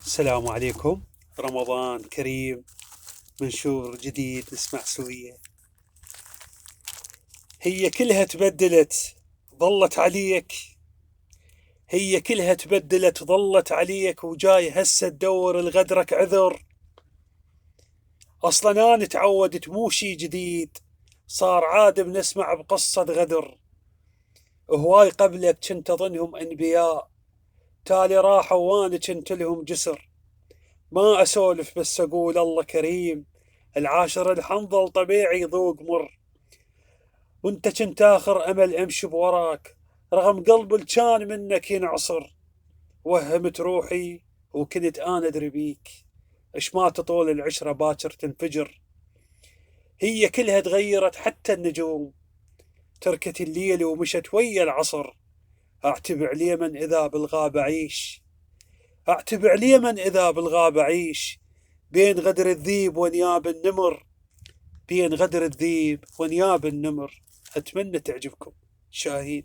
السلام عليكم. رمضان كريم، منشور جديد نسمع سوية. هي كلها تبدلت ظلت عليك، هي كلها تبدلت ظلت عليك، وجاي هسه تدور لغدرك عذر. اصلا انا تعودت مو شي جديد، صار عادة بنسمع بقصة غدر. هواي قبلك كنت اظنهم انبياء، تالي راحوا وانا كنت لهم جسر. ما أسولف بس أقول الله كريم، العاشر الحنظل طبيعي يذوق مر. وانت كنت آخر أمل أمشي بوراك، رغم قلب الكان منك ينعصر. وهمت روحي وكنت أنا أدري بيك، إش ما تطول العشرة باكر تنفجر. هي كلها تغيرت حتى النجوم، تركت الليل ومشت ويا العصر. أعتب عليه من إذا بالغابة عيش، أعتب عليه من إذا بالغابة عيش. بين غدر الذيب ونياب النمر، بين غدر الذيب ونياب النمر. أتمنى تعجبكم. شاهين.